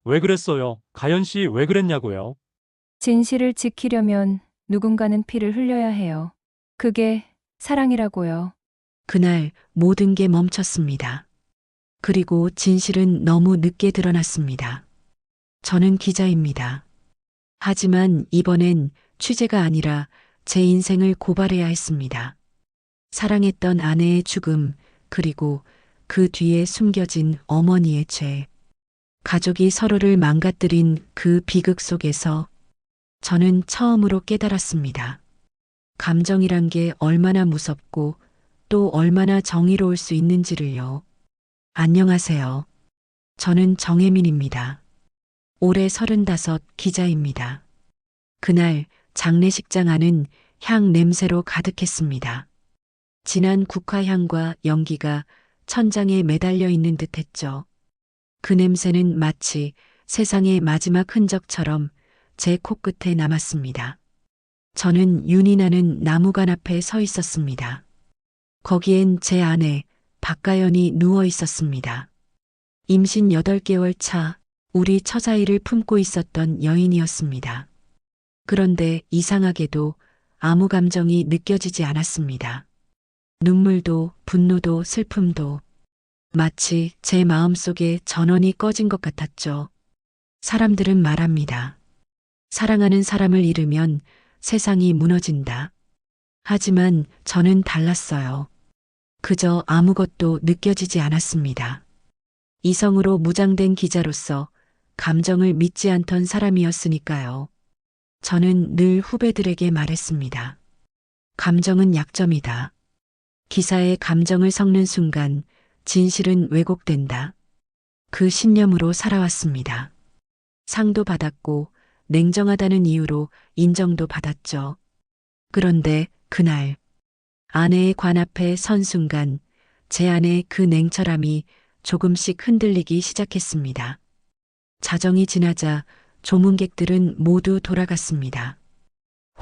왜 그랬어요? 가연 씨 왜 그랬냐고요? 진실을 지키려면 누군가는 피를 흘려야 해요. 그게 사랑이라고요. 그날 모든 게 멈췄습니다. 그리고 진실은 너무 늦게 드러났습니다. 저는 기자입니다. 하지만 이번엔 취재가 아니라 제 인생을 고발해야 했습니다. 사랑했던 아내의 죽음, 그리고 그 뒤에 숨겨진 어머니의 죄. 가족이 서로를 망가뜨린 그 비극 속에서 저는 처음으로 깨달았습니다. 감정이란 게 얼마나 무섭고 또 얼마나 정의로울 수 있는지를요. 안녕하세요. 저는 정혜민입니다. 올해 35 기자입니다. 그날 장례식장 안은 향 냄새로 가득했습니다. 진한 국화향과 연기가 천장에 매달려 있는 듯 했죠. 그 냄새는 마치 세상의 마지막 흔적처럼 제 코끝에 남았습니다. 저는 윤이 나는 나무관 앞에 서 있었습니다. 거기엔 제 아내 박가연이 누워 있었습니다. 임신 8개월 차 우리 처자이를 품고 있었던 여인이었습니다. 그런데 이상하게도 아무 감정이 느껴지지 않았습니다. 눈물도 분노도 슬픔도 마치 제 마음속에 전원이 꺼진 것 같았죠. 사람들은 말합니다. 사랑하는 사람을 잃으면 세상이 무너진다. 하지만 저는 달랐어요. 그저 아무것도 느껴지지 않았습니다. 이성으로 무장된 기자로서 감정을 믿지 않던 사람이었으니까요. 저는 늘 후배들에게 말했습니다. 감정은 약점이다. 기사에 감정을 섞는 순간 진실은 왜곡된다. 그 신념으로 살아왔습니다. 상도 받았고 냉정하다는 이유로 인정도 받았죠. 그런데 그날 아내의 관 앞에 선 순간 제 안의 그 냉철함이 조금씩 흔들리기 시작했습니다. 자정이 지나자 조문객들은 모두 돌아갔습니다.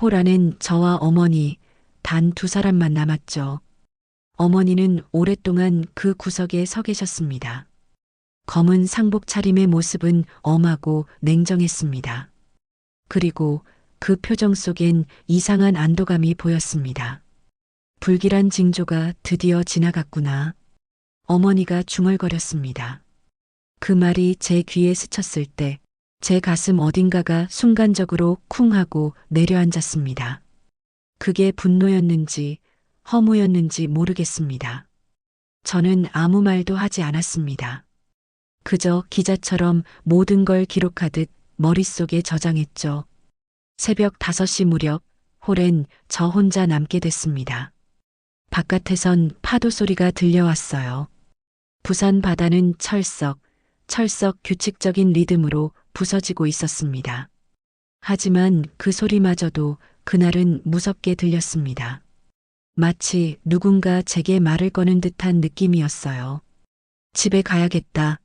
홀 안엔 저와 어머니 단 2사람만 남았죠. 어머니는 오랫동안 그 구석에 서 계셨습니다. 검은 상복 차림의 모습은 엄하고 냉정했습니다. 그리고 그 표정 속엔 이상한 안도감이 보였습니다. 불길한 징조가 드디어 지나갔구나. 어머니가 중얼거렸습니다. 그 말이 제 귀에 스쳤을 때 제 가슴 어딘가가 순간적으로 쿵 하고 내려앉았습니다. 그게 분노였는지 허무였는지 모르겠습니다. 저는 아무 말도 하지 않았습니다. 그저 기자처럼 모든 걸 기록하듯 머릿속에 저장했죠. 새벽 5시 무렵 홀엔 저 혼자 남게 됐습니다. 바깥에선 파도 소리가 들려왔어요. 부산 바다는 철썩 규칙적인 리듬으로 부서지고 있었습니다. 하지만 그 소리마저도 그날은 무섭게 들렸습니다. 마치 누군가 제게 말을 거는 듯한 느낌이었어요. 집에 가야겠다.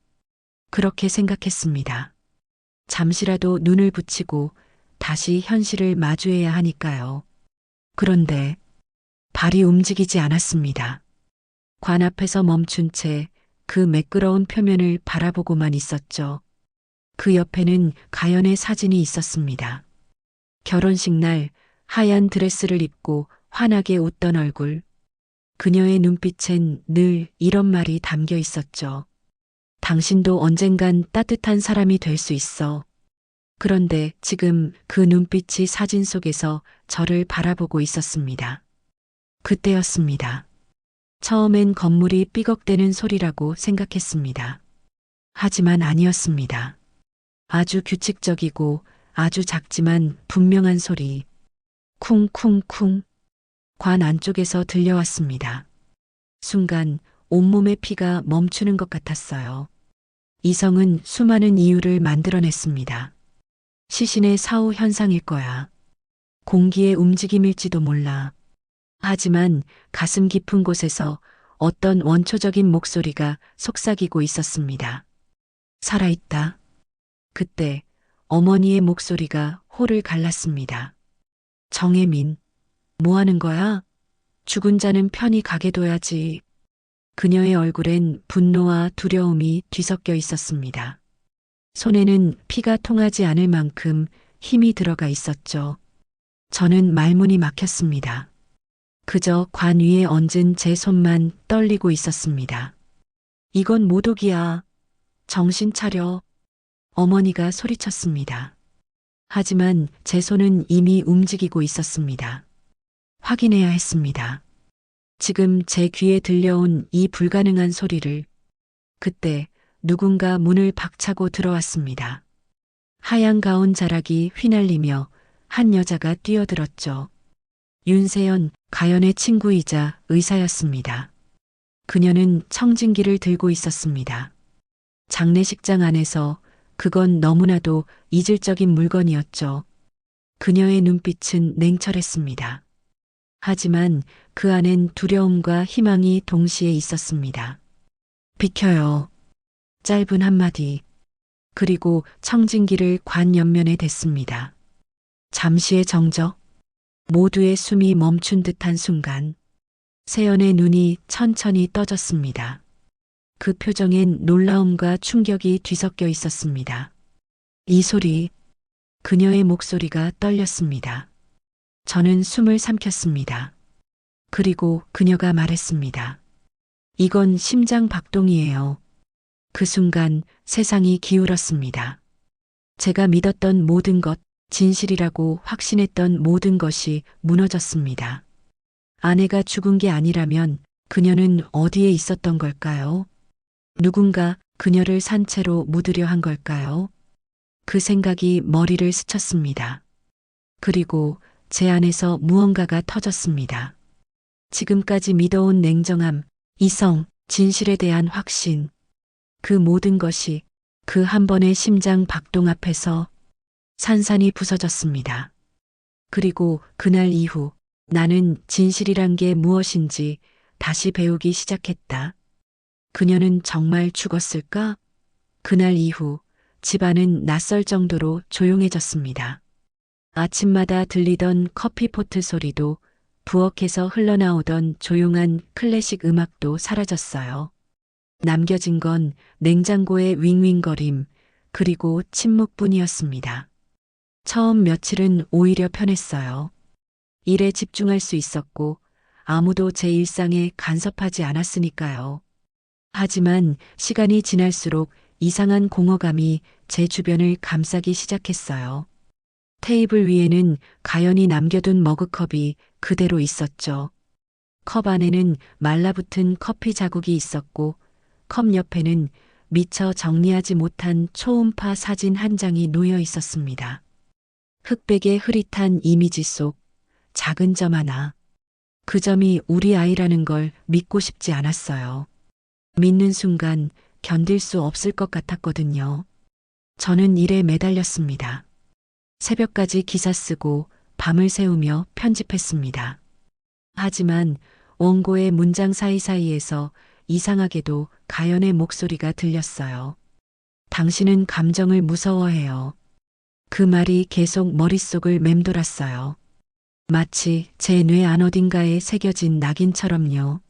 그렇게 생각했습니다. 잠시라도 눈을 붙이고 다시 현실을 마주해야 하니까요. 그런데 발이 움직이지 않았습니다. 관 앞에서 멈춘 채 그 매끄러운 표면을 바라보고만 있었죠. 그 옆에는 가연의 사진이 있었습니다. 결혼식 날 하얀 드레스를 입고 환하게 웃던 얼굴. 그녀의 눈빛엔 늘 이런 말이 담겨 있었죠. 당신도 언젠간 따뜻한 사람이 될 수 있어. 그런데 지금 그 눈빛이 사진 속에서 저를 바라보고 있었습니다. 그때였습니다. 처음엔 건물이 삐걱대는 소리라고 생각했습니다. 하지만 아니었습니다. 아주 규칙적이고 아주 작지만 분명한 소리. 쿵쿵쿵. 관 안쪽에서 들려왔습니다. 순간 온몸의 피가 멈추는 것 같았어요. 이성은 수많은 이유를 만들어냈습니다. 시신의 사후 현상일 거야. 공기의 움직임일지도 몰라. 하지만 가슴 깊은 곳에서 어떤 원초적인 목소리가 속삭이고 있었습니다. 살아있다. 그때 어머니의 목소리가 홀을 갈랐습니다. 정혜민, 뭐 하는 거야? 죽은 자는 편히 가게 둬야지. 그녀의 얼굴엔 분노와 두려움이 뒤섞여 있었습니다. 손에는 피가 통하지 않을 만큼 힘이 들어가 있었죠. 저는 말문이 막혔습니다. 그저 관 위에 얹은 제 손만 떨리고 있었습니다. 이건 모독이야. 정신 차려. 어머니가 소리쳤습니다. 하지만 제 손은 이미 움직이고 있었습니다. 확인해야 했습니다. 지금 제 귀에 들려온 이 불가능한 소리를. 그때 누군가 문을 박차고 들어왔습니다. 하얀 가운 자락이 휘날리며 한 여자가 뛰어들었죠. 윤세연, 가연의 친구이자 의사였습니다. 그녀는 청진기를 들고 있었습니다. 장례식장 안에서 그건 너무나도 이질적인 물건이었죠. 그녀의 눈빛은 냉철했습니다. 하지만 그 안엔 두려움과 희망이 동시에 있었습니다. 비켜요. 짧은 한마디. 그리고 청진기를 관 옆면에 댔습니다. 잠시의 정적. 모두의 숨이 멈춘 듯한 순간 세연의 눈이 천천히 떠졌습니다. 그 표정엔 놀라움과 충격이 뒤섞여 있었습니다. 이 소리, 그녀의 목소리가 떨렸습니다. 저는 숨을 삼켰습니다. 그리고 그녀가 말했습니다. 이건 심장 박동이에요. 그 순간 세상이 기울었습니다. 제가 믿었던 모든 것, 진실이라고 확신했던 모든 것이 무너졌습니다. 아내가 죽은 게 아니라면 그녀는 어디에 있었던 걸까요? 누군가 그녀를 산채로 묻으려 한 걸까요? 그 생각이 머리를 스쳤습니다. 그리고 제 안에서 무언가가 터졌습니다. 지금까지 믿어온 냉정함, 이성, 진실에 대한 확신. 그 모든 것이 그 한 번의 심장 박동 앞에서 산산이 부서졌습니다. 그리고 그날 이후 나는 진실이란 게 무엇인지 다시 배우기 시작했다. 그녀는 정말 죽었을까? 그날 이후 집안은 낯설 정도로 조용해졌습니다. 아침마다 들리던 커피포트 소리도 부엌에서 흘러나오던 조용한 클래식 음악도 사라졌어요. 남겨진 건 냉장고의 윙윙거림, 그리고 침묵뿐이었습니다. 처음 며칠은 오히려 편했어요. 일에 집중할 수 있었고 아무도 제 일상에 간섭하지 않았으니까요. 하지만 시간이 지날수록 이상한 공허감이 제 주변을 감싸기 시작했어요. 테이블 위에는 가연이 남겨둔 머그컵이 그대로 있었죠. 컵 안에는 말라붙은 커피 자국이 있었고 컵 옆에는 미처 정리하지 못한 초음파 사진 한 장이 놓여 있었습니다. 흑백의 흐릿한 이미지 속 작은 점 하나. 그 점이 우리 아이라는 걸 믿고 싶지 않았어요. 믿는 순간 견딜 수 없을 것 같았거든요. 저는 일에 매달렸습니다. 새벽까지 기사 쓰고 밤을 새우며 편집했습니다. 하지만 원고의 문장 사이사이에서 이상하게도 가연의 목소리가 들렸어요. 당신은 감정을 무서워해요. 그 말이 계속 머릿속을 맴돌았어요. 마치 제 뇌 안 어딘가에 새겨진 낙인처럼요.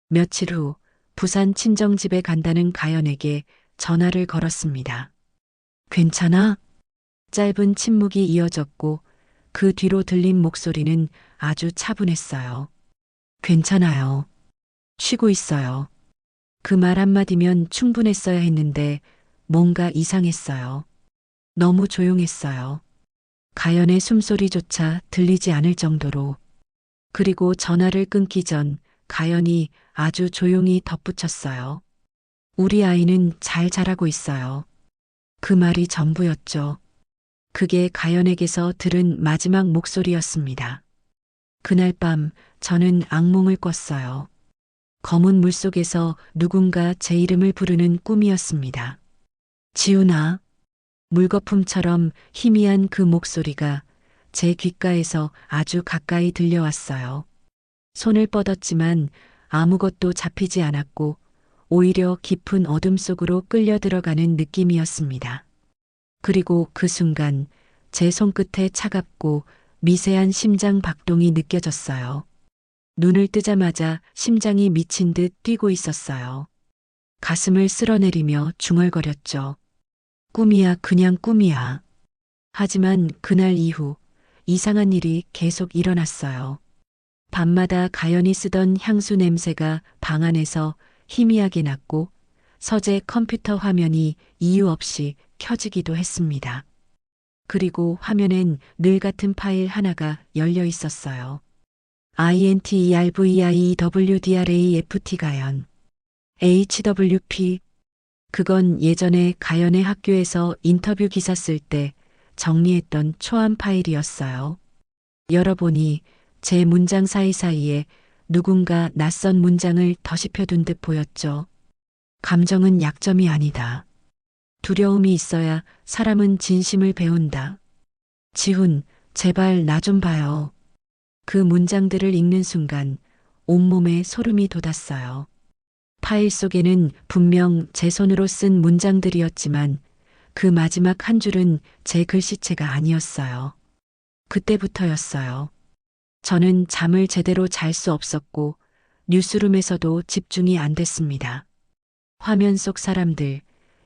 며칠 후 부산 친정집에 간다는 가연에게 전화를 걸었습니다. 괜찮아? 짧은 침묵이 이어졌고 그 뒤로 들린 목소리는 아주 차분했어요. 괜찮아요. 쉬고 있어요. 그 말 한마디면 충분했어야 했는데 뭔가 이상했어요. 너무 조용했어요. 가연의 숨소리조차 들리지 않을 정도로. 그리고 전화를 끊기 전 가연이 아주 조용히 덧붙였어요. 우리 아이는 잘 자라고 있어요. 그 말이 전부였죠. 그게 가연에게서 들은 마지막 목소리였습니다. 그날 밤 저는 악몽을 꿨어요. 검은 물속에서 누군가 제 이름을 부르는 꿈이었습니다. 지훈아. 물거품처럼 희미한 그 목소리가 제 귓가에서 아주 가까이 들려왔어요. 손을 뻗었지만 아무것도 잡히지 않았고 오히려 깊은 어둠 속으로 끌려 들어가는 느낌이었습니다. 그리고 그 순간 제 손끝에 차갑고 미세한 심장 박동이 느껴졌어요. 눈을 뜨자마자 심장이 미친 듯 뛰고 있었어요. 가슴을 쓸어내리며 중얼거렸죠. 꿈이야, 그냥 꿈이야. 하지만 그날 이후 이상한 일이 계속 일어났어요. 밤마다 가연이 쓰던 향수 냄새가 방 안에서 희미하게 났고 서재 컴퓨터 화면이 이유 없이 켜지기도 했습니다. 그리고 화면엔 늘 같은 파일 하나가 열려 있었어요. INTERVIEWDRAFT 가연. HWP. 그건 예전에 가연의 학교에서 인터뷰 기사 쓸 때 정리했던 초안 파일이었어요. 열어보니 제 문장 사이사이에 누군가 낯선 문장을 더씹혀둔 듯 보였죠. 감정은 약점이 아니다. 두려움이 있어야 사람은 진심을 배운다. 지훈, 제발 나 좀 봐요. 그 문장들을 읽는 순간 온몸에 소름이 돋았어요. 파일 속에는 분명 제 손으로 쓴 문장들이었지만 그 마지막 한 줄은 제 글씨체가 아니었어요. 그때부터였어요. 저는 잠을 제대로 잘 수 없었고 뉴스룸에서도 집중이 안 됐습니다. 화면 속 사람들,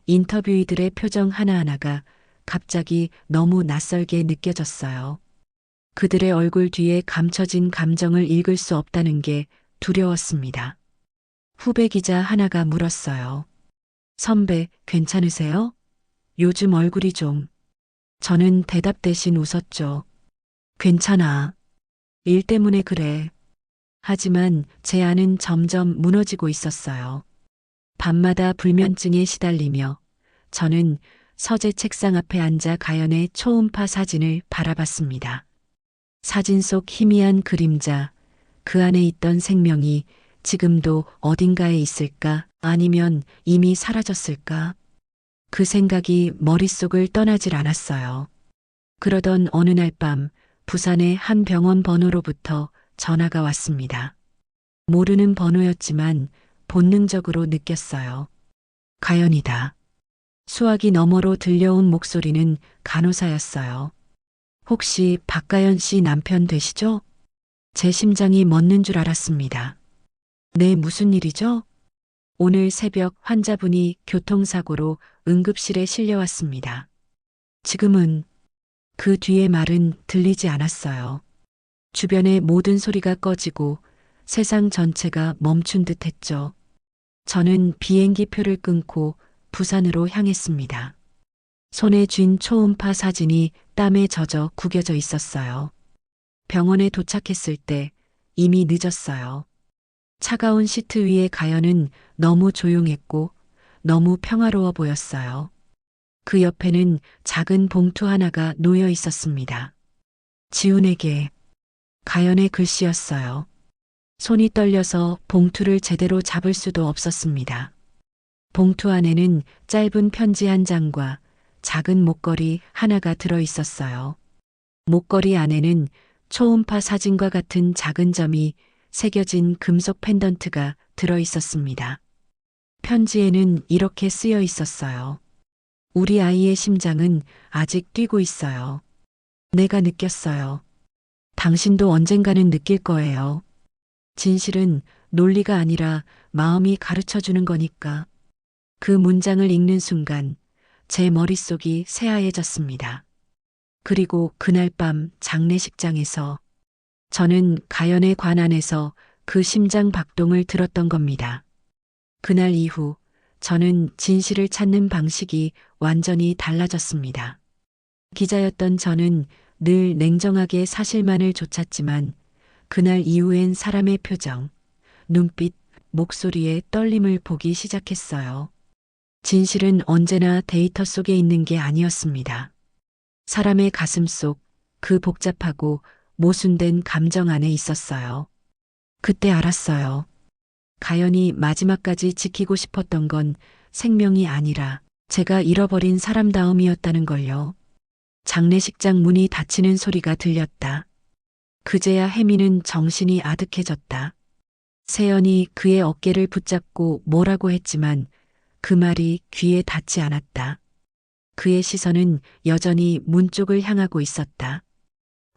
인터뷰이들의 표정 하나하나가 갑자기 너무 낯설게 느껴졌어요. 그들의 얼굴 뒤에 감춰진 감정을 읽을 수 없다는 게 두려웠습니다. 후배 기자 하나가 물었어요. 선배, 괜찮으세요? 요즘 얼굴이 좀. 저는 대답 대신 웃었죠. 괜찮아. 일 때문에 그래. 하지만 제 안은 점점 무너지고 있었어요. 밤마다 불면증에 시달리며 저는 서재 책상 앞에 앉아 가연의 초음파 사진을 바라봤습니다. 사진 속 희미한 그림자, 그 안에 있던 생명이 지금도 어딘가에 있을까? 아니면 이미 사라졌을까? 그 생각이 머릿속을 떠나질 않았어요. 그러던 어느 날 밤 부산의 한 병원 번호로부터 전화가 왔습니다. 모르는 번호였지만 본능적으로 느꼈어요. 가연이다. 수화기 너머로 들려온 목소리는 간호사였어요. 혹시 박가연 씨 남편 되시죠? 제 심장이 멎는 줄 알았습니다. 네, 무슨 일이죠? 오늘 새벽 환자분이 교통사고로 응급실에 실려왔습니다. 지금은 그 뒤의 말은 들리지 않았어요. 주변의 모든 소리가 꺼지고 세상 전체가 멈춘 듯 했죠. 저는 비행기 표를 끊고 부산으로 향했습니다. 손에 쥔 초음파 사진이 땀에 젖어 구겨져 있었어요. 병원에 도착했을 때 이미 늦었어요. 차가운 시트 위에 가연은 너무 조용했고 너무 평화로워 보였어요. 그 옆에는 작은 봉투 하나가 놓여 있었습니다. 지훈에게. 가연의 글씨였어요. 손이 떨려서 봉투를 제대로 잡을 수도 없었습니다. 봉투 안에는 짧은 편지 한 장과 작은 목걸이 하나가 들어 있었어요. 목걸이 안에는 초음파 사진과 같은 작은 점이 새겨진 금속 펜던트가 들어 있었습니다. 편지에는 이렇게 쓰여 있었어요. 우리 아이의 심장은 아직 뛰고 있어요. 내가 느꼈어요. 당신도 언젠가는 느낄 거예요. 진실은 논리가 아니라 마음이 가르쳐 주는 거니까. 그 문장을 읽는 순간 제 머릿속이 새하얘졌습니다. 그리고 그날 밤 장례식장에서 저는 가연의 관 안에서 그 심장 박동을 들었던 겁니다. 그날 이후 저는 진실을 찾는 방식이 완전히 달라졌습니다. 기자였던 저는 늘 냉정하게 사실만을 좇았지만 그날 이후엔 사람의 표정, 눈빛, 목소리에 떨림을 보기 시작했어요. 진실은 언제나 데이터 속에 있는 게 아니었습니다. 사람의 가슴 속 그 복잡하고 모순된 감정 안에 있었어요. 그때 알았어요. 가연이 마지막까지 지키고 싶었던 건 생명이 아니라 제가 잃어버린 사람다움이었다는 걸요. 장례식장 문이 닫히는 소리가 들렸다. 그제야 혜미는 정신이 아득해졌다. 세연이 그의 어깨를 붙잡고 뭐라고 했지만 그 말이 귀에 닿지 않았다. 그의 시선은 여전히 문 쪽을 향하고 있었다.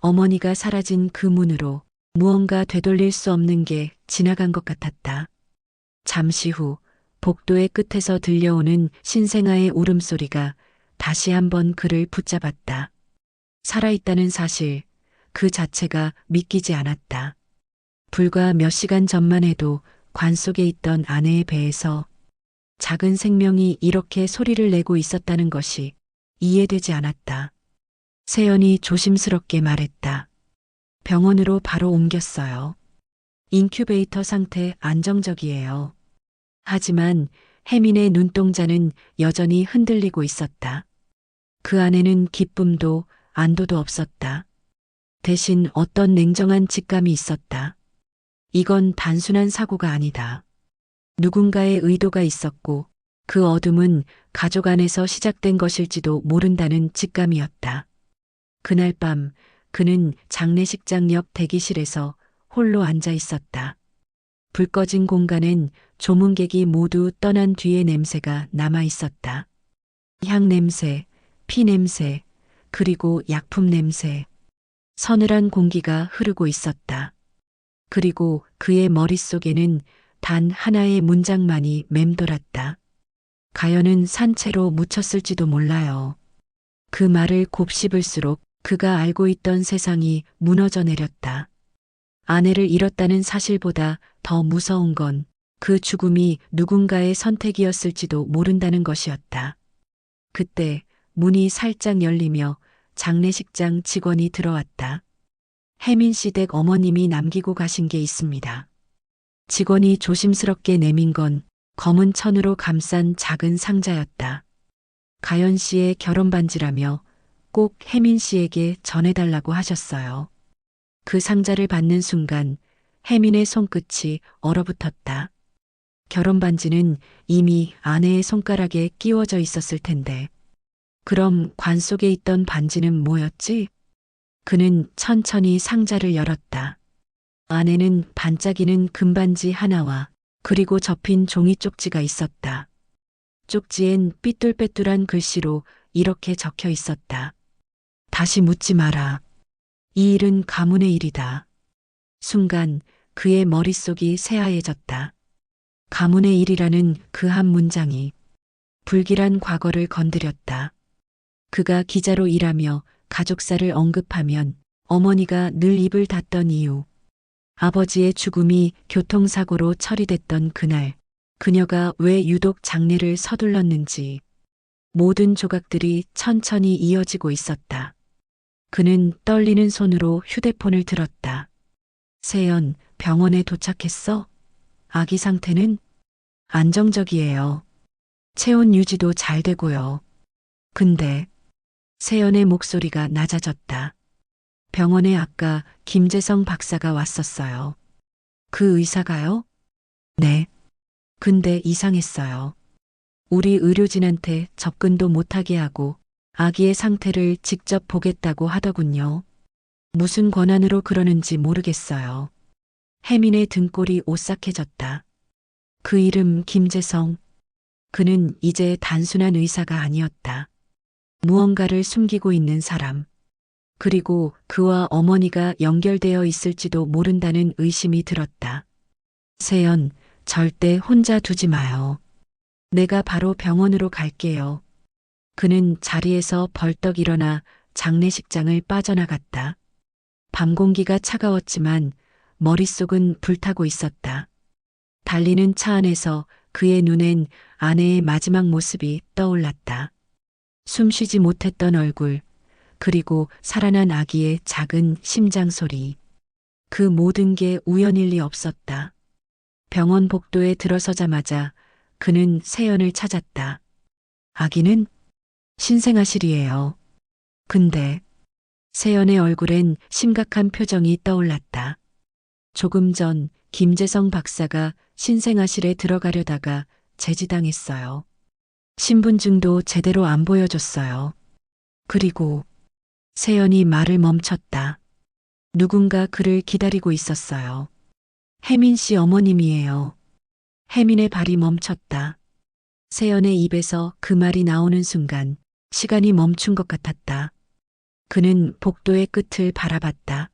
어머니가 사라진 그 문으로 무언가 되돌릴 수 없는 게 지나간 것 같았다. 잠시 후 복도의 끝에서 들려오는 신생아의 울음소리가 다시 한번 그를 붙잡았다. 살아있다는 사실, 그 자체가 믿기지 않았다. 불과 몇 시간 전만 해도 관 속에 있던 아내의 배에서 작은 생명이 이렇게 소리를 내고 있었다는 것이 이해되지 않았다. 세연이 조심스럽게 말했다. 병원으로 바로 옮겼어요. 인큐베이터 상태 안정적이에요. 하지만 혜민의 눈동자는 여전히 흔들리고 있었다. 그 안에는 기쁨도 안도도 없었다. 대신 어떤 냉정한 직감이 있었다. 이건 단순한 사고가 아니다. 누군가의 의도가 있었고 그 어둠은 가족 안에서 시작된 것일지도 모른다는 직감이었다. 그날 밤 그는 장례식장 옆 대기실에서 홀로 앉아 있었다. 불 꺼진 공간엔 조문객이 모두 떠난 뒤의 냄새가 남아 있었다. 향 냄새, 피 냄새, 그리고 약품 냄새. 서늘한 공기가 흐르고 있었다. 그리고 그의 머릿속에는 단 하나의 문장만이 맴돌았다. 가연은 산채로 묻혔을지도 몰라요. 그 말을 곱씹을수록 그가 알고 있던 세상이 무너져 내렸다. 아내를 잃었다는 사실보다 더 무서운 건 그 죽음이 누군가의 선택이었을지도 모른다는 것이었다. 그때 문이 살짝 열리며 장례식장 직원이 들어왔다. 혜민 씨 댁 어머님이 남기고 가신 게 있습니다. 직원이 조심스럽게 내민 건 검은 천으로 감싼 작은 상자였다. 가연 씨의 결혼 반지라며 꼭 혜민 씨에게 전해달라고 하셨어요. 그 상자를 받는 순간 혜민의 손끝이 얼어붙었다. 결혼 반지는 이미 아내의 손가락에 끼워져 있었을 텐데. 그럼 관 속에 있던 반지는 뭐였지? 그는 천천히 상자를 열었다. 안에는 반짝이는 금반지 하나와 그리고 접힌 종이 쪽지가 있었다. 쪽지엔 삐뚤빼뚤한 글씨로 이렇게 적혀 있었다. 다시 묻지 마라. 이 일은 가문의 일이다. 순간 그의 머릿속이 새하얘졌다. 가문의 일이라는 그 한 문장이 불길한 과거를 건드렸다. 그가 기자로 일하며 가족사를 언급하면 어머니가 늘 입을 닫던 이유, 아버지의 죽음이 교통사고로 처리됐던 그날, 그녀가 왜 유독 장례를 서둘렀는지, 모든 조각들이 천천히 이어지고 있었다. 그는 떨리는 손으로 휴대폰을 들었다. 세연, 병원에 도착했어? 아기 상태는? 안정적이에요. 체온 유지도 잘 되고요. 근데 세연의 목소리가 낮아졌다. 병원에 아까 김재성 박사가 왔었어요. 그 의사가요? 네. 근데 이상했어요. 우리 의료진한테 접근도 못하게 하고 아기의 상태를 직접 보겠다고 하더군요. 무슨 권한으로 그러는지 모르겠어요. 혜민의 등골이 오싹해졌다. 그 이름 김재성. 그는 이제 단순한 의사가 아니었다. 무언가를 숨기고 있는 사람. 그리고 그와 어머니가 연결되어 있을지도 모른다는 의심이 들었다. 세연, 절대 혼자 두지 마요. 내가 바로 병원으로 갈게요. 그는 자리에서 벌떡 일어나 장례식장을 빠져나갔다. 밤 공기가 차가웠지만 머릿속은 불타고 있었다. 달리는 차 안에서 그의 눈엔 아내의 마지막 모습이 떠올랐다. 숨쉬지 못했던 얼굴, 그리고 살아난 아기의 작은 심장 소리. 그 모든 게 우연일 리 없었다. 병원 복도에 들어서자마자 그는 세연을 찾았다. 아기는? 신생아실이에요. 근데 세연의 얼굴엔 심각한 표정이 떠올랐다. 조금 전 김재성 박사가 신생아실에 들어가려다가 제지당했어요. 신분증도 제대로 안 보여줬어요. 그리고 세연이 말을 멈췄다. 누군가 그를 기다리고 있었어요. 혜민 씨 어머님이에요. 혜민의 발이 멈췄다. 세연의 입에서 그 말이 나오는 순간 시간이 멈춘 것 같았다. 그는 복도의 끝을 바라봤다.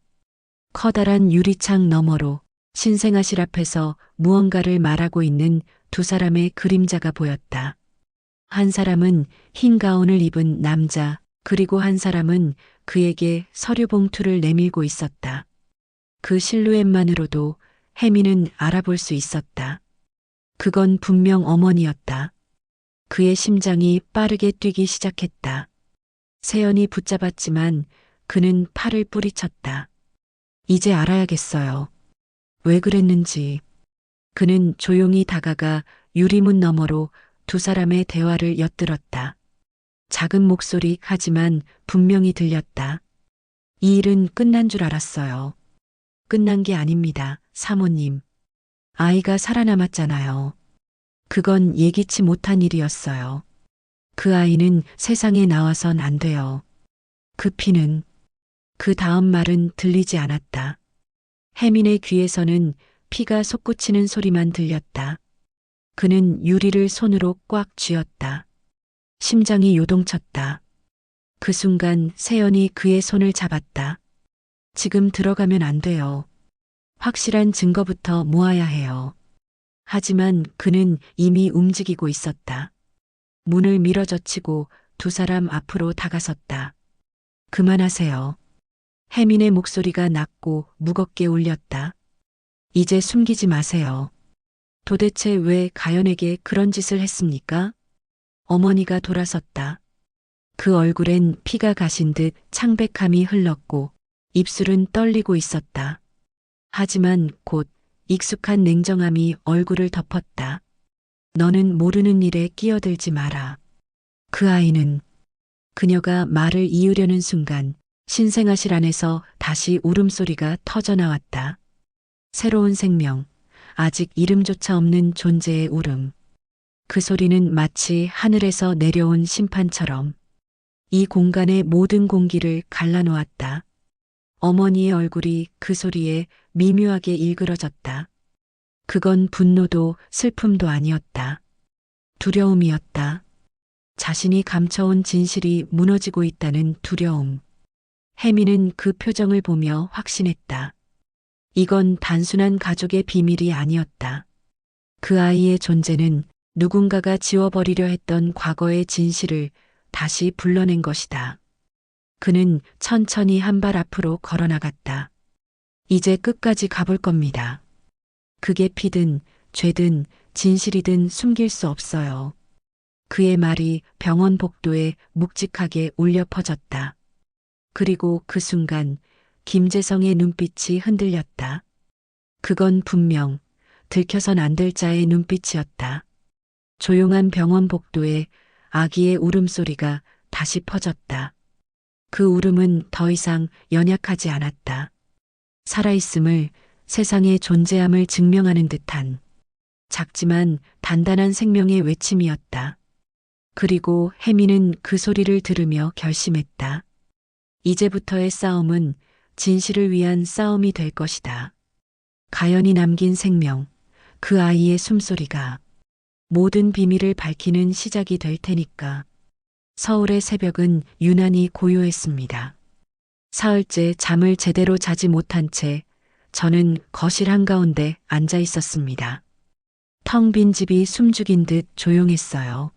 커다란 유리창 너머로 신생아실 앞에서 무언가를 말하고 있는 두 사람의 그림자가 보였다. 한 사람은 흰 가운을 입은 남자, 그리고 한 사람은 그에게 서류 봉투를 내밀고 있었다. 그 실루엣만으로도 혜미는 알아볼 수 있었다. 그건 분명 어머니였다. 그의 심장이 빠르게 뛰기 시작했다. 세연이 붙잡았지만 그는 팔을 뿌리쳤다. 이제 알아야겠어요. 왜 그랬는지. 그는 조용히 다가가 유리문 너머로 두 사람의 대화를 엿들었다. 작은 목소리 하지만 분명히 들렸다. 이 일은 끝난 줄 알았어요. 끝난 게 아닙니다, 사모님. 아이가 살아남았잖아요. 그건 예기치 못한 일이었어요. 그 아이는 세상에 나와선 안 돼요. 그 피는. 그 다음 말은 들리지 않았다. 혜민의 귀에서는 피가 솟구치는 소리만 들렸다. 그는 유리를 손으로 꽉 쥐었다. 심장이 요동쳤다. 그 순간 세연이 그의 손을 잡았다. 지금 들어가면 안 돼요. 확실한 증거부터 모아야 해요. 하지만 그는 이미 움직이고 있었다. 문을 밀어젖히고 두 사람 앞으로 다가섰다. 그만하세요. 혜민의 목소리가 낮고 무겁게 울렸다. 이제 숨기지 마세요. 도대체 왜 가연에게 그런 짓을 했습니까? 어머니가 돌아섰다. 그 얼굴엔 피가 가신 듯 창백함이 흘렀고 입술은 떨리고 있었다. 하지만 곧 익숙한 냉정함이 얼굴을 덮었다. 너는 모르는 일에 끼어들지 마라. 그 아이는. 그녀가 말을 이으려는 순간 신생아실 안에서 다시 울음소리가 터져나왔다. 새로운 생명, 아직 이름조차 없는 존재의 울음. 그 소리는 마치 하늘에서 내려온 심판처럼 이 공간의 모든 공기를 갈라놓았다. 어머니의 얼굴이 그 소리에 미묘하게 일그러졌다. 그건 분노도 슬픔도 아니었다. 두려움이었다. 자신이 감춰온 진실이 무너지고 있다는 두려움. 혜미는 그 표정을 보며 확신했다. 이건 단순한 가족의 비밀이 아니었다. 그 아이의 존재는 누군가가 지워버리려 했던 과거의 진실을 다시 불러낸 것이다. 그는 천천히 한 발 앞으로 걸어나갔다. 이제 끝까지 가볼 겁니다. 그게 피든 죄든 진실이든 숨길 수 없어요. 그의 말이 병원 복도에 묵직하게 울려 퍼졌다. 그리고 그 순간 김재성의 눈빛이 흔들렸다. 그건 분명 들켜선 안 될 자의 눈빛이었다. 조용한 병원 복도에 아기의 울음소리가 다시 퍼졌다. 그 울음은 더 이상 연약하지 않았다. 살아있음을, 세상의 존재함을 증명하는 듯한 작지만 단단한 생명의 외침이었다. 그리고 혜미는 그 소리를 들으며 결심했다. 이제부터의 싸움은 진실을 위한 싸움이 될 것이다. 가연이 남긴 생명, 그 아이의 숨소리가 모든 비밀을 밝히는 시작이 될 테니까. 서울의 새벽은 유난히 고요했습니다. 사흘째 잠을 제대로 자지 못한 채 저는 거실 한가운데 앉아 있었습니다. 텅 빈 집이 숨죽인 듯 조용했어요.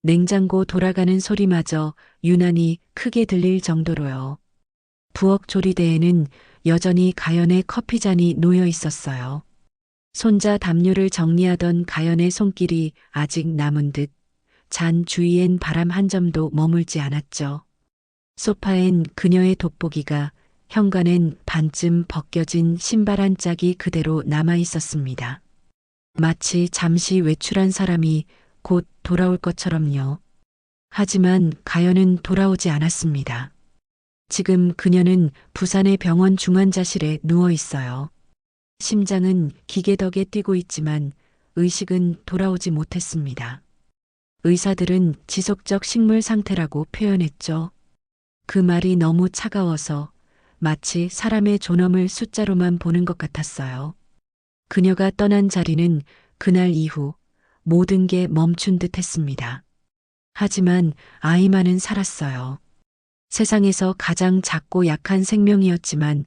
냉장고 돌아가는 소리마저 유난히 크게 들릴 정도로요. 부엌 조리대에는 여전히 가연의 커피잔이 놓여 있었어요. 손자 담요를 정리하던 가연의 손길이 아직 남은 듯 잔 주위엔 바람 한 점도 머물지 않았죠. 소파엔 그녀의 돋보기가, 현관엔 반쯤 벗겨진 신발 한 짝이 그대로 남아 있었습니다. 마치 잠시 외출한 사람이 곧 돌아올 것처럼요. 하지만 가연은 돌아오지 않았습니다. 지금 그녀는 부산의 병원 중환자실에 누워 있어요. 심장은 기계덕에 뛰고 있지만 의식은 돌아오지 못했습니다. 의사들은 지속적 식물 상태라고 표현했죠. 그 말이 너무 차가워서 마치 사람의 존엄을 숫자로만 보는 것 같았어요. 그녀가 떠난 자리는 그날 이후 모든 게 멈춘 듯 했습니다. 하지만 아이만은 살았어요. 세상에서 가장 작고 약한 생명이었지만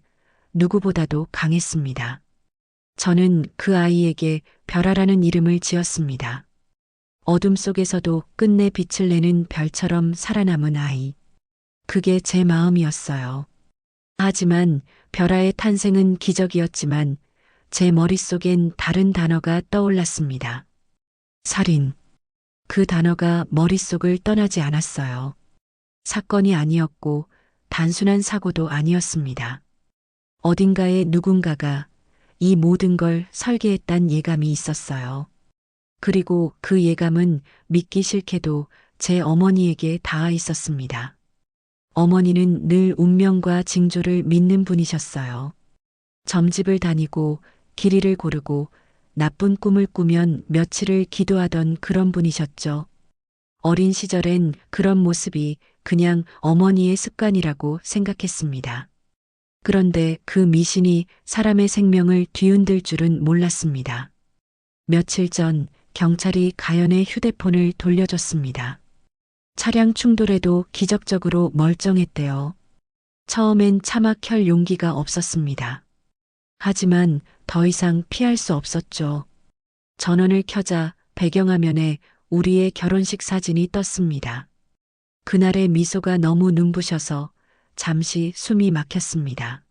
누구보다도 강했습니다. 저는 그 아이에게 별아라는 이름을 지었습니다. 어둠 속에서도 끝내 빛을 내는 별처럼 살아남은 아이. 그게 제 마음이었어요. 하지만 별아의 탄생은 기적이었지만 제 머릿속엔 다른 단어가 떠올랐습니다. 살인. 그 단어가 머릿속을 떠나지 않았어요. 사건이 아니었고 단순한 사고도 아니었습니다. 어딘가에 누군가가 이 모든 걸 설계했단 예감이 있었어요. 그리고 그 예감은 믿기 싫게도 제 어머니에게 닿아 있었습니다. 어머니는 늘 운명과 징조를 믿는 분이셨어요. 점집을 다니고 길이를 고르고 나쁜 꿈을 꾸면 며칠을 기도하던 그런 분이셨죠. 어린 시절엔 그런 모습이 그냥 어머니의 습관이라고 생각했습니다. 그런데 그 미신이 사람의 생명을 뒤흔들 줄은 몰랐습니다. 며칠 전 경찰이 가연의 휴대폰을 돌려줬습니다. 차량 충돌에도 기적적으로 멀쩡했대요. 처음엔 차 막힐 용기가 없었습니다. 하지만 더 이상 피할 수 없었죠. 전원을 켜자 배경화면에 우리의 결혼식 사진이 떴습니다. 그날의 미소가 너무 눈부셔서 잠시 숨이 막혔습니다.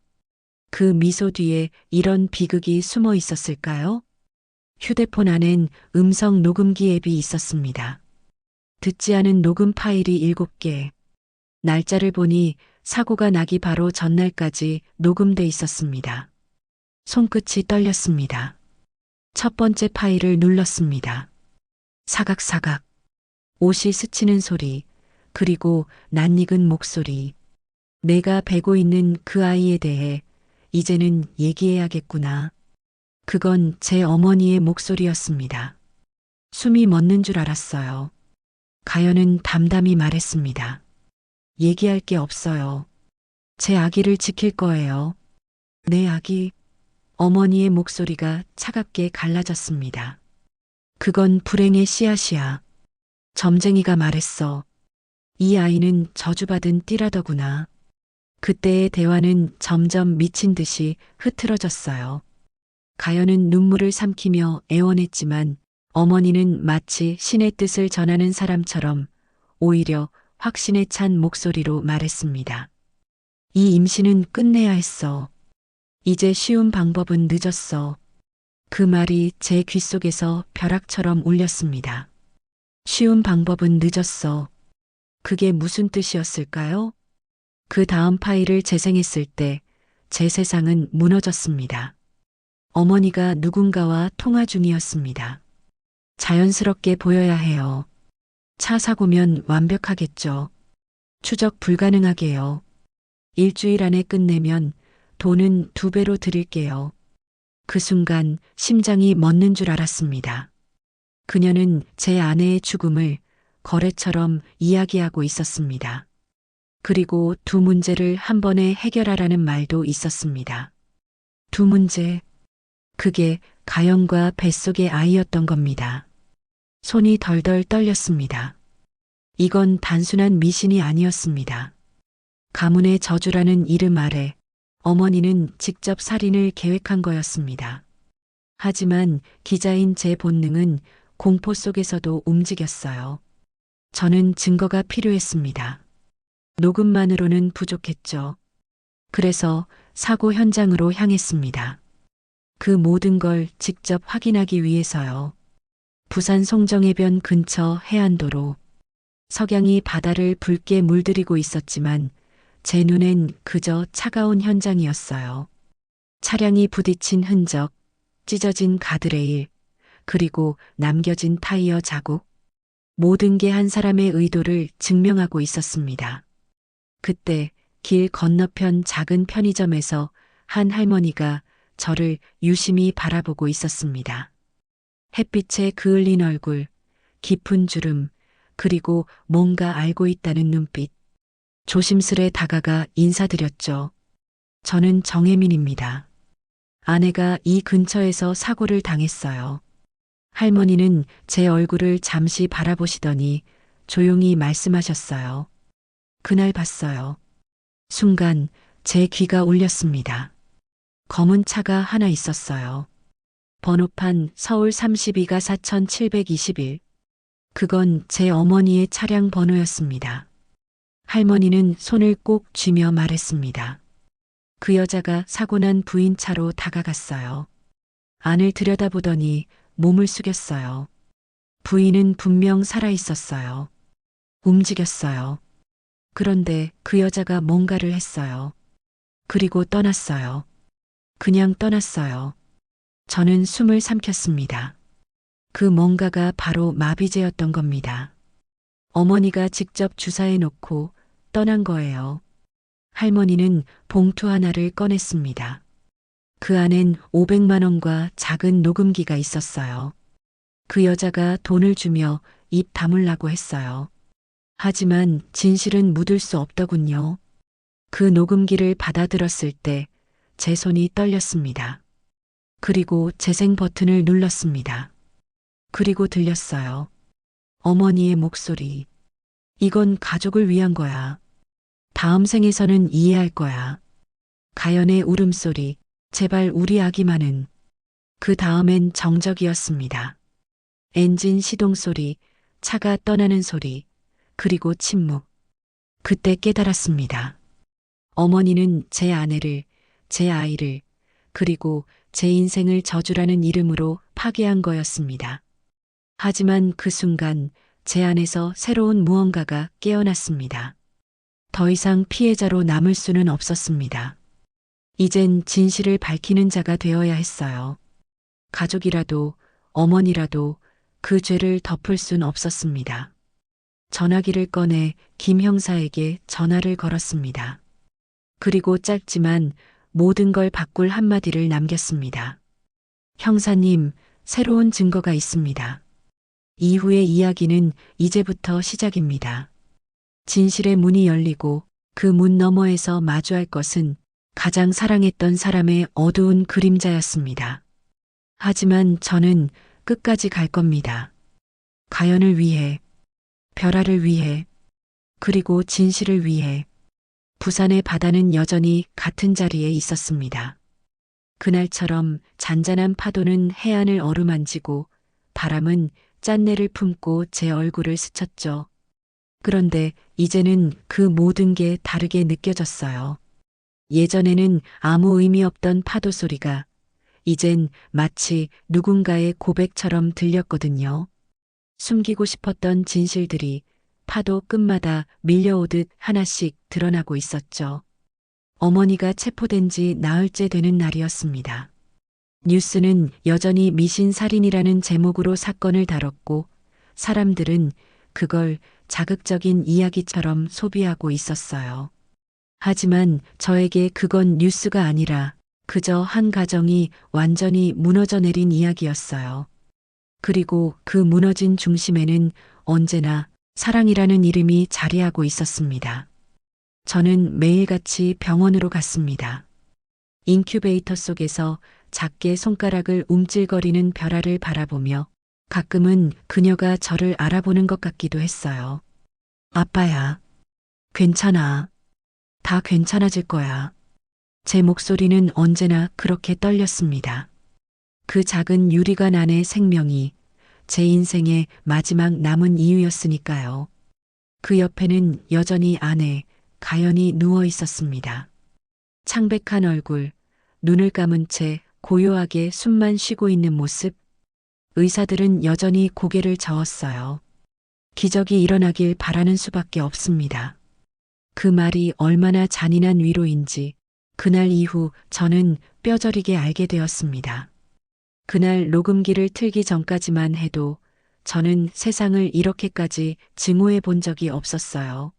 그 미소 뒤에 이런 비극이 숨어 있었을까요? 휴대폰 안엔 음성 녹음기 앱이 있었습니다. 듣지 않은 녹음 파일이 7개. 날짜를 보니 사고가 나기 바로 전날까지 녹음돼 있었습니다. 손끝이 떨렸습니다. 첫 번째 파일을 눌렀습니다. 사각사각. 옷이 스치는 소리, 그리고 낯익은 목소리. 내가 베고 있는 그 아이에 대해 이제는 얘기해야겠구나. 그건 제 어머니의 목소리였습니다. 숨이 멎는 줄 알았어요. 가연은 담담히 말했습니다. 얘기할 게 없어요. 제 아기를 지킬 거예요. 내 아기. 어머니의 목소리가 차갑게 갈라졌습니다. 그건 불행의 씨앗이야. 점쟁이가 말했어. 이 아이는 저주받은 띠라더구나. 그때의 대화는 점점 미친 듯이 흐트러졌어요. 가연은 눈물을 삼키며 애원했지만 어머니는 마치 신의 뜻을 전하는 사람처럼 오히려 확신에 찬 목소리로 말했습니다. 이 임신은 끝내야 했어. 이제 쉬운 방법은 늦었어. 그 말이 제 귓속에서 벼락처럼 울렸습니다. 쉬운 방법은 늦었어. 그게 무슨 뜻이었을까요? 그 다음 파일을 재생했을 때 제 세상은 무너졌습니다. 어머니가 누군가와 통화 중이었습니다. 자연스럽게 보여야 해요. 차 사고면 완벽하겠죠. 추적 불가능하게요. 일주일 안에 끝내면 돈은 2배로 드릴게요. 그 순간 심장이 멎는 줄 알았습니다. 그녀는 제 아내의 죽음을 거래처럼 이야기하고 있었습니다. 그리고 2 문제를 한 번에 해결하라는 말도 있었습니다. 2 문제. 그게 가연과 뱃속의 아이였던 겁니다. 손이 덜덜 떨렸습니다. 이건 단순한 미신이 아니었습니다. 가문의 저주라는 이름 아래 어머니는 직접 살인을 계획한 거였습니다. 하지만 기자인 제 본능은 공포 속에서도 움직였어요. 저는 증거가 필요했습니다. 녹음만으로는 부족했죠. 그래서 사고 현장으로 향했습니다. 그 모든 걸 직접 확인하기 위해서요. 부산 송정해변 근처 해안도로. 석양이 바다를 붉게 물들이고 있었지만 제 눈엔 그저 차가운 현장이었어요. 차량이 부딪힌 흔적, 찢어진 가드레일, 그리고 남겨진 타이어 자국. 모든 게 한 사람의 의도를 증명하고 있었습니다. 그때 길 건너편 작은 편의점에서 한 할머니가 저를 유심히 바라보고 있었습니다. 햇빛에 그을린 얼굴, 깊은 주름, 그리고 뭔가 알고 있다는 눈빛. 조심스레 다가가 인사드렸죠. 저는 정혜민입니다. 아내가 이 근처에서 사고를 당했어요. 할머니는 제 얼굴을 잠시 바라보시더니 조용히 말씀하셨어요. 그날 봤어요. 순간 제 귀가 울렸습니다. 검은 차가 하나 있었어요. 번호판 서울 32가 4721. 그건 제 어머니의 차량 번호였습니다. 할머니는 손을 꼭 쥐며 말했습니다. 그 여자가 사고 난 부인 차로 다가갔어요. 안을 들여다보더니 몸을 숙였어요. 부인은 분명 살아 있었어요. 움직였어요. 그런데 그 여자가 뭔가를 했어요. 그리고 떠났어요. 그냥 떠났어요. 저는 숨을 삼켰습니다. 그 뭔가가 바로 마비제였던 겁니다. 어머니가 직접 주사해 놓고 떠난 거예요. 할머니는 봉투 하나를 꺼냈습니다. 그 안엔 500만 원과 작은 녹음기가 있었어요. 그 여자가 돈을 주며 입 다물라고 했어요. 하지만 진실은 묻을 수 없더군요. 그 녹음기를 받아들었을 때 제 손이 떨렸습니다. 그리고 재생 버튼을 눌렀습니다. 그리고 들렸어요. 어머니의 목소리. 이건 가족을 위한 거야. 다음 생에서는 이해할 거야. 가연의 울음소리. 제발 우리 아기만은. 그 다음엔 정적이었습니다. 엔진 시동 소리, 차가 떠나는 소리, 그리고 침묵. 그때 깨달았습니다. 어머니는 제 아내를, 제 아이를, 그리고 제 인생을 저주라는 이름으로 파괴한 거였습니다. 하지만 그 순간 제 안에서 새로운 무언가가 깨어났습니다. 더 이상 피해자로 남을 수는 없었습니다. 이젠 진실을 밝히는 자가 되어야 했어요. 가족이라도 어머니라도 그 죄를 덮을 순 없었습니다. 전화기를 꺼내 김 형사에게 전화를 걸었습니다. 그리고 짧지만 모든 걸 바꿀 한마디를 남겼습니다. 형사님, 새로운 증거가 있습니다. 이후의 이야기는 이제부터 시작입니다. 진실의 문이 열리고 그 문 너머에서 마주할 것은 가장 사랑했던 사람의 어두운 그림자였습니다. 하지만 저는 끝까지 갈 겁니다. 가연을 위해, 별아를 위해, 그리고 진실을 위해. 부산의 바다는 여전히 같은 자리에 있었습니다. 그날처럼 잔잔한 파도는 해안을 어루만지고 바람은 짠내를 품고 제 얼굴을 스쳤죠. 그런데 이제는 그 모든 게 다르게 느껴졌어요. 예전에는 아무 의미 없던 파도 소리가 이젠 마치 누군가의 고백처럼 들렸거든요. 숨기고 싶었던 진실들이 파도 끝마다 밀려오듯 하나씩 드러나고 있었죠. 어머니가 체포된 지 나흘째 되는 날이었습니다. 뉴스는 여전히 미신살인이라는 제목으로 사건을 다뤘고 사람들은 그걸 자극적인 이야기처럼 소비하고 있었어요. 하지만 저에게 그건 뉴스가 아니라 그저 한 가정이 완전히 무너져 내린 이야기였어요. 그리고 그 무너진 중심에는 언제나 사랑이라는 이름이 자리하고 있었습니다. 저는 매일같이 병원으로 갔습니다. 인큐베이터 속에서 작게 손가락을 움찔거리는 별아를 바라보며 가끔은 그녀가 저를 알아보는 것 같기도 했어요. 아빠야, 괜찮아. 다 괜찮아질 거야. 제 목소리는 언제나 그렇게 떨렸습니다. 그 작은 유리관 안의 생명이 제 인생의 마지막 남은 이유였으니까요. 그 옆에는 여전히 아내, 가연이 누워 있었습니다. 창백한 얼굴, 눈을 감은 채 고요하게 숨만 쉬고 있는 모습. 의사들은 여전히 고개를 저었어요. 기적이 일어나길 바라는 수밖에 없습니다. 그 말이 얼마나 잔인한 위로인지 그날 이후 저는 뼈저리게 알게 되었습니다. 그날 녹음기를 틀기 전까지만 해도 저는 세상을 이렇게까지 증오해 본 적이 없었어요.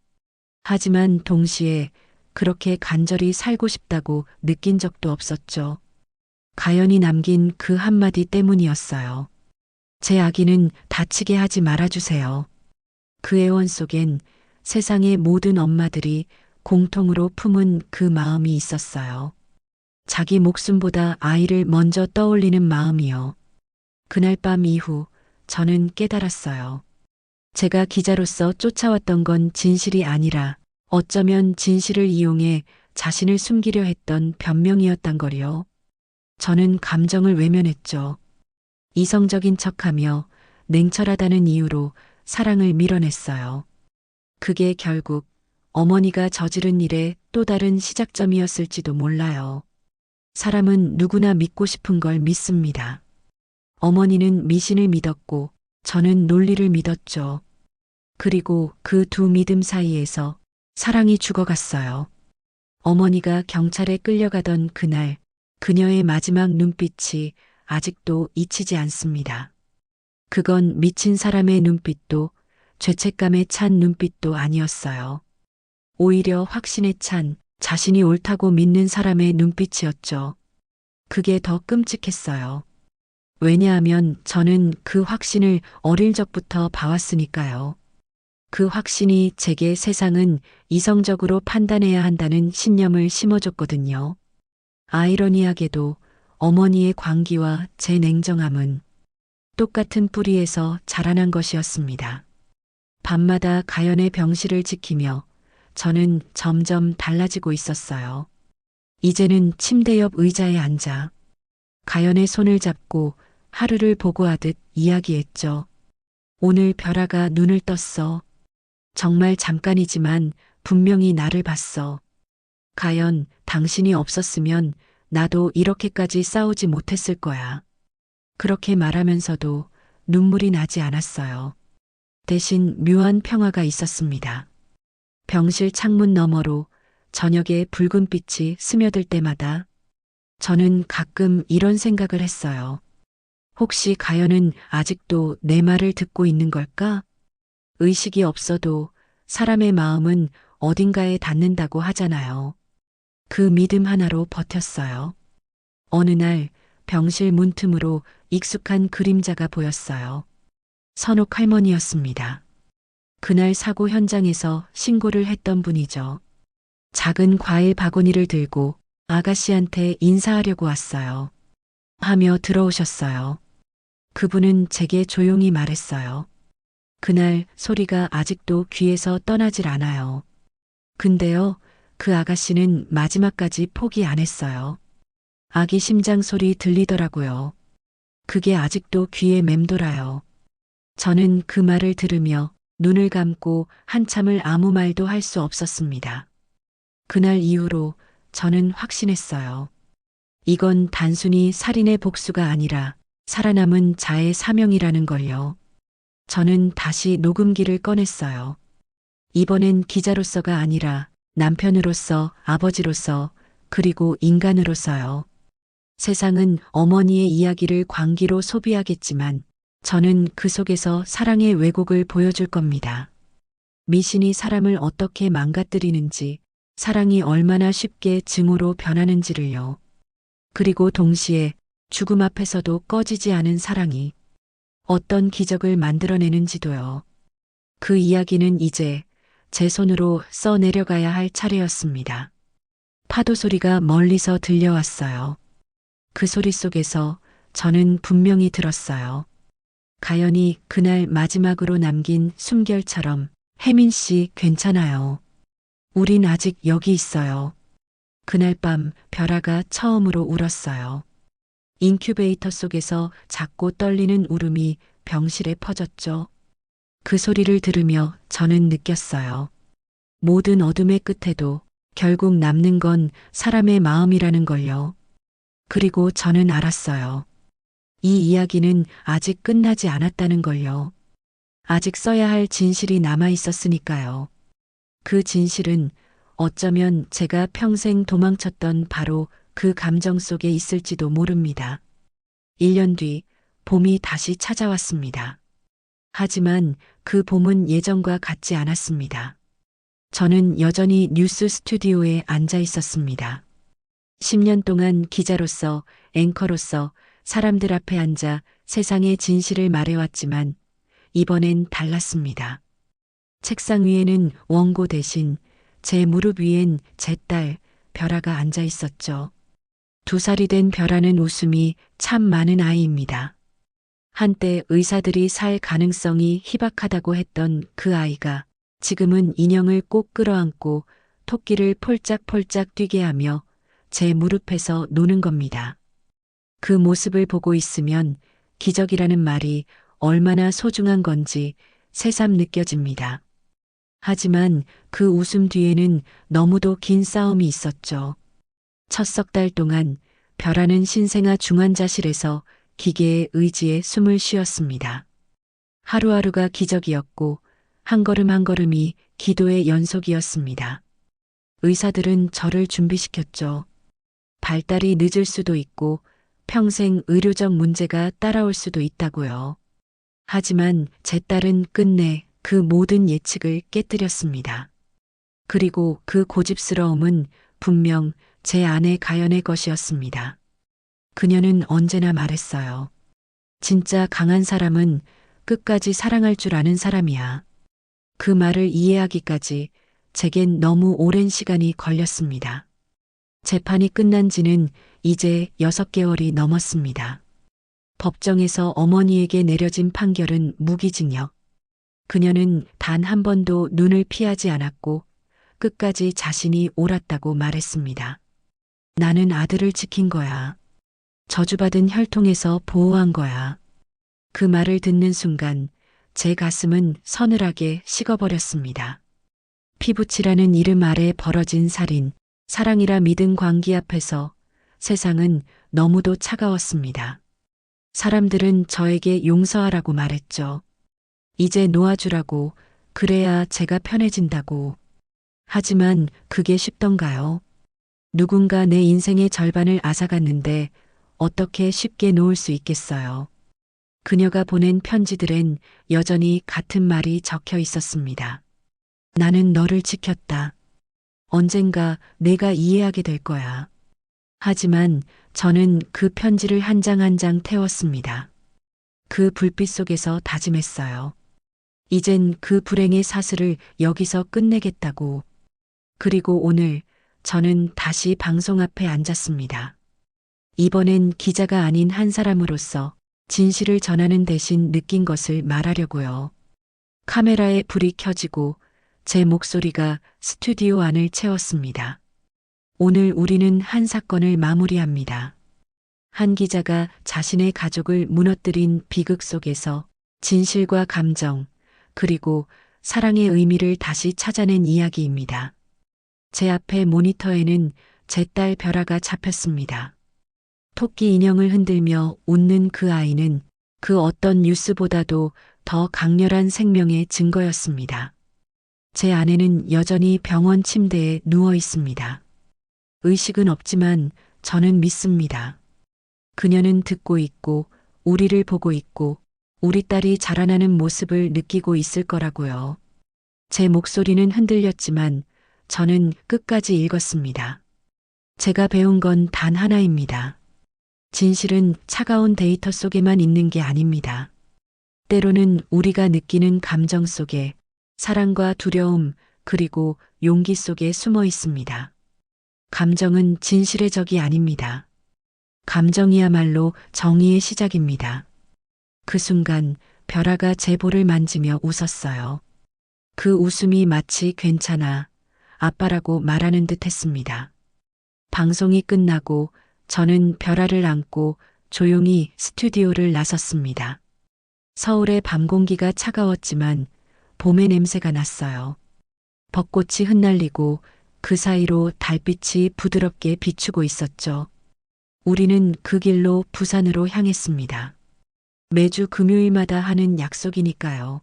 하지만 동시에 그렇게 간절히 살고 싶다고 느낀 적도 없었죠. 가연이 남긴 그 한마디 때문이었어요. 제 아기는 다치게 하지 말아주세요. 그 애원 속엔 세상의 모든 엄마들이 공통으로 품은 그 마음이 있었어요. 자기 목숨보다 아이를 먼저 떠올리는 마음이요. 그날 밤 이후 저는 깨달았어요. 제가 기자로서 쫓아왔던 건 진실이 아니라 어쩌면 진실을 이용해 자신을 숨기려 했던 변명이었단 거리요. 저는 감정을 외면했죠. 이성적인 척하며 냉철하다는 이유로 사랑을 밀어냈어요. 그게 결국 어머니가 저지른 일의 또 다른 시작점이었을지도 몰라요. 사람은 누구나 믿고 싶은 걸 믿습니다. 어머니는 미신을 믿었고 저는 논리를 믿었죠. 그리고 그 두 믿음 사이에서 사랑이 죽어갔어요. 어머니가 경찰에 끌려가던 그날 그녀의 마지막 눈빛이 아직도 잊히지 않습니다. 그건 미친 사람의 눈빛도 죄책감에 찬 눈빛도 아니었어요. 오히려 확신에 찬 자신이 옳다고 믿는 사람의 눈빛이었죠. 그게 더 끔찍했어요. 왜냐하면 저는 그 확신을 어릴 적부터 봐왔으니까요. 그 확신이 제게 세상은 이성적으로 판단해야 한다는 신념을 심어줬거든요. 아이러니하게도 어머니의 광기와 제 냉정함은 똑같은 뿌리에서 자라난 것이었습니다. 밤마다 가연의 병실을 지키며 저는 점점 달라지고 있었어요. 이제는 침대 옆 의자에 앉아 가연의 손을 잡고 하루를 보고하듯 이야기했죠. 오늘 벼라가 눈을 떴어. 정말 잠깐이지만 분명히 나를 봤어. 가연, 당신이 없었으면 나도 이렇게까지 싸우지 못했을 거야. 그렇게 말하면서도 눈물이 나지 않았어요. 대신 묘한 평화가 있었습니다. 병실 창문 너머로 저녁에 붉은 빛이 스며들 때마다 저는 가끔 이런 생각을 했어요. 혹시 가연은 아직도 내 말을 듣고 있는 걸까? 의식이 없어도 사람의 마음은 어딘가에 닿는다고 하잖아요. 그 믿음 하나로 버텼어요. 어느 날 병실 문틈으로 익숙한 그림자가 보였어요. 선옥 할머니였습니다. 그날 사고 현장에서 신고를 했던 분이죠. 작은 과일 바구니를 들고 아가씨한테 인사하려고 왔어요. 하며 들어오셨어요. 그분은 제게 조용히 말했어요. 그날 소리가 아직도 귀에서 떠나질 않아요. 근데요, 그 아가씨는 마지막까지 포기 안 했어요. 아기 심장 소리 들리더라고요. 그게 아직도 귀에 맴돌아요. 저는 그 말을 들으며 눈을 감고 한참을 아무 말도 할 수 없었습니다. 그날 이후로 저는 확신했어요. 이건 단순히 살인의 복수가 아니라 살아남은 자의 사명이라는 걸요. 저는 다시 녹음기를 꺼냈어요. 이번엔 기자로서가 아니라 남편으로서, 아버지로서, 그리고 인간으로서요. 세상은 어머니의 이야기를 광기로 소비하겠지만 저는 그 속에서 사랑의 왜곡을 보여줄 겁니다. 미신이 사람을 어떻게 망가뜨리는지, 사랑이 얼마나 쉽게 증오로 변하는지를요. 그리고 동시에 죽음 앞에서도 꺼지지 않은 사랑이 어떤 기적을 만들어내는지도요. 그 이야기는 이제 제 손으로 써내려가야 할 차례였습니다. 파도 소리가 멀리서 들려왔어요. 그 소리 속에서 저는 분명히 들었어요. 가연이 그날 마지막으로 남긴 숨결처럼 혜민 씨 괜찮아요. 우린 아직 여기 있어요. 그날 밤 벼라가 처음으로 울었어요. 인큐베이터 속에서 작고 떨리는 울음이 병실에 퍼졌죠. 그 소리를 들으며 저는 느꼈어요. 모든 어둠의 끝에도 결국 남는 건 사람의 마음이라는 걸요. 그리고 저는 알았어요. 이 이야기는 아직 끝나지 않았다는 걸요. 아직 써야 할 진실이 남아 있었으니까요. 그 진실은 어쩌면 제가 평생 도망쳤던 바로 그 감정 속에 있을지도 모릅니다. 1년 뒤 봄이 다시 찾아왔습니다. 하지만 그 봄은 예전과 같지 않았습니다. 저는 여전히 뉴스 스튜디오에 앉아 있었습니다. 10년 동안 기자로서, 앵커로서 사람들 앞에 앉아 세상의 진실을 말해왔지만 이번엔 달랐습니다. 책상 위에는 원고 대신 제 무릎 위엔 제 딸 벼라가 앉아 있었죠. 2살이 된 벼라는 웃음이 참 많은 아이입니다. 한때 의사들이 살 가능성이 희박하다고 했던 그 아이가 지금은 인형을 꼭 끌어안고 토끼를 폴짝폴짝 뛰게 하며 제 무릎에서 노는 겁니다. 그 모습을 보고 있으면 기적이라는 말이 얼마나 소중한 건지 새삼 느껴집니다. 하지만 그 웃음 뒤에는 너무도 긴 싸움이 있었죠. 첫 석 달 동안 별아는 신생아 중환자실에서 기계의 의지에 숨을 쉬었습니다. 하루하루가 기적이었고 한 걸음 한 걸음이 기도의 연속이었습니다. 의사들은 저를 준비시켰죠. 발달이 늦을 수도 있고 평생 의료적 문제가 따라올 수도 있다고요. 하지만 제 딸은 끝내 그 모든 예측을 깨뜨렸습니다. 그리고 그 고집스러움은 분명 제 아내 가연의 것이었습니다. 그녀는 언제나 말했어요. 진짜 강한 사람은 끝까지 사랑할 줄 아는 사람이야. 그 말을 이해하기까지 제겐 너무 오랜 시간이 걸렸습니다. 재판이 끝난 지는 이제 6개월이 넘었습니다. 법정에서 어머니에게 내려진 판결은 무기징역. 그녀는 단 한 번도 눈을 피하지 않았고 끝까지 자신이 옳았다고 말했습니다. 나는 아들을 지킨 거야. 저주받은 혈통에서 보호한 거야. 그 말을 듣는 순간 제 가슴은 서늘하게 식어버렸습니다. 피부치라는 이름 아래 벌어진 살인, 사랑이라 믿은 광기 앞에서 세상은 너무도 차가웠습니다. 사람들은 저에게 용서하라고 말했죠. 이제 놓아주라고, 그래야 제가 편해진다고. 하지만 그게 쉽던가요? 누군가 내 인생의 절반을 앗아갔는데 어떻게 쉽게 놓을 수 있겠어요? 그녀가 보낸 편지들엔 여전히 같은 말이 적혀 있었습니다. 나는 너를 지켰다. 언젠가 내가 이해하게 될 거야. 하지만 저는 그 편지를 한 장 한 장 태웠습니다. 그 불빛 속에서 다짐했어요. 이젠 그 불행의 사슬을 여기서 끝내겠다고. 그리고 오늘 저는 다시 방송 앞에 앉았습니다. 이번엔 기자가 아닌 한 사람으로서 진실을 전하는 대신 느낀 것을 말하려고요. 카메라에 불이 켜지고 제 목소리가 스튜디오 안을 채웠습니다. 오늘 우리는 한 사건을 마무리합니다. 한 기자가 자신의 가족을 무너뜨린 비극 속에서 진실과 감정, 그리고 사랑의 의미를 다시 찾아낸 이야기입니다. 제 앞에 모니터에는 제 딸 별아가 잡혔습니다. 토끼 인형을 흔들며 웃는 그 아이는 그 어떤 뉴스보다도 더 강렬한 생명의 증거였습니다. 제 아내는 여전히 병원 침대에 누워 있습니다. 의식은 없지만 저는 믿습니다. 그녀는 듣고 있고 우리를 보고 있고 우리 딸이 자라나는 모습을 느끼고 있을 거라고요. 제 목소리는 흔들렸지만 저는 끝까지 읽었습니다. 제가 배운 건 단 하나입니다. 진실은 차가운 데이터 속에만 있는 게 아닙니다. 때로는 우리가 느끼는 감정 속에 사랑과 두려움 그리고 용기 속에 숨어 있습니다. 감정은 진실의 적이 아닙니다. 감정이야말로 정의의 시작입니다. 그 순간 별아가 제 볼을 만지며 웃었어요. 그 웃음이 마치 괜찮아, 아빠라고 말하는 듯 했습니다. 방송이 끝나고 저는 별아를 안고 조용히 스튜디오를 나섰습니다. 서울의 밤 공기가 차가웠지만 봄의 냄새가 났어요. 벚꽃이 흩날리고 그 사이로 달빛이 부드럽게 비추고 있었죠. 우리는 그 길로 부산으로 향했습니다. 매주 금요일마다 하는 약속이니까요.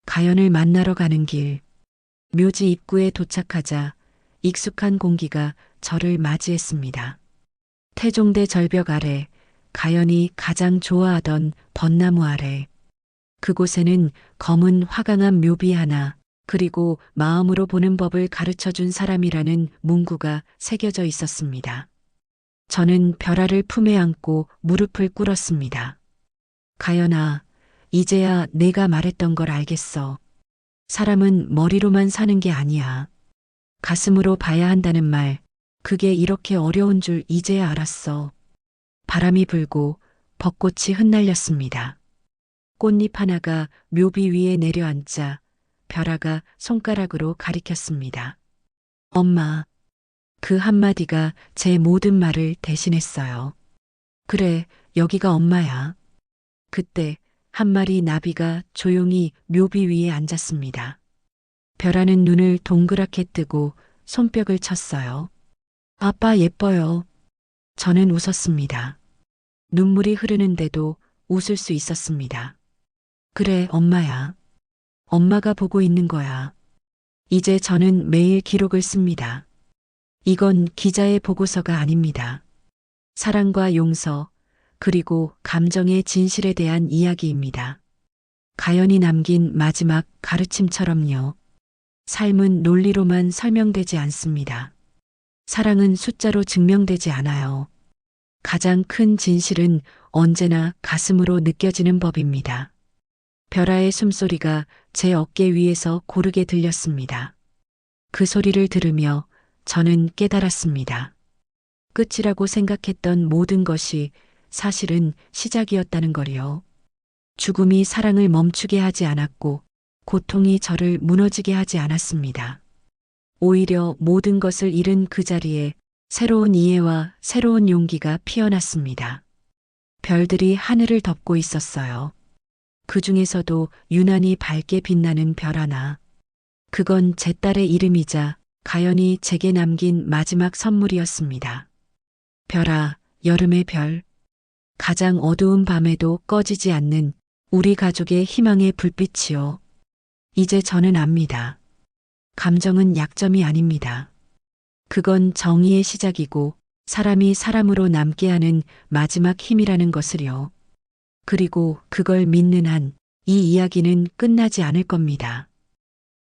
가연을 만나러 가는 길. 묘지 입구에 도착하자 익숙한 공기가 저를 맞이했습니다. 태종대 절벽 아래, 가연이 가장 좋아하던 벚나무 아래. 그곳에는 검은 화강암 묘비 하나, 그리고 마음으로 보는 법을 가르쳐준 사람이라는 문구가 새겨져 있었습니다. 저는 별아를 품에 안고 무릎을 꿇었습니다. 가연아, 이제야 내가 말했던 걸 알겠어. 사람은 머리로만 사는 게 아니야. 가슴으로 봐야 한다는 말, 그게 이렇게 어려운 줄 이제야 알았어. 바람이 불고 벚꽃이 흩날렸습니다. 꽃잎 하나가 묘비 위에 내려앉자 별아가 손가락으로 가리켰습니다. 엄마. 그 한마디가 제 모든 말을 대신했어요. 그래, 여기가 엄마야. 그때 한 마리 나비가 조용히 묘비 위에 앉았습니다. 벼라는 눈을 동그랗게 뜨고 손뼉을 쳤어요. 아빠 예뻐요. 저는 웃었습니다. 눈물이 흐르는데도 웃을 수 있었습니다. 그래, 엄마야. 엄마가 보고 있는 거야. 이제 저는 매일 기록을 씁니다. 이건 기자의 보고서가 아닙니다. 사랑과 용서, 그리고 감정의 진실에 대한 이야기입니다. 가연이 남긴 마지막 가르침처럼요. 삶은 논리로만 설명되지 않습니다. 사랑은 숫자로 증명되지 않아요. 가장 큰 진실은 언제나 가슴으로 느껴지는 법입니다. 벼라의 숨소리가 제 어깨 위에서 고르게 들렸습니다. 그 소리를 들으며 저는 깨달았습니다. 끝이라고 생각했던 모든 것이 사실은 시작이었다는 거리요. 죽음이 사랑을 멈추게 하지 않았고 고통이 저를 무너지게 하지 않았습니다. 오히려 모든 것을 잃은 그 자리에 새로운 이해와 새로운 용기가 피어났습니다. 별들이 하늘을 덮고 있었어요. 그 중에서도 유난히 밝게 빛나는 별 하나. 그건 제 딸의 이름이자 가연이 제게 남긴 마지막 선물이었습니다. 별아, 여름의 별. 가장 어두운 밤에도 꺼지지 않는 우리 가족의 희망의 불빛이요. 이제 저는 압니다. 감정은 약점이 아닙니다. 그건 정의의 시작이고 사람이 사람으로 남게 하는 마지막 힘이라는 것을요. 그리고 그걸 믿는 한 이 이야기는 끝나지 않을 겁니다.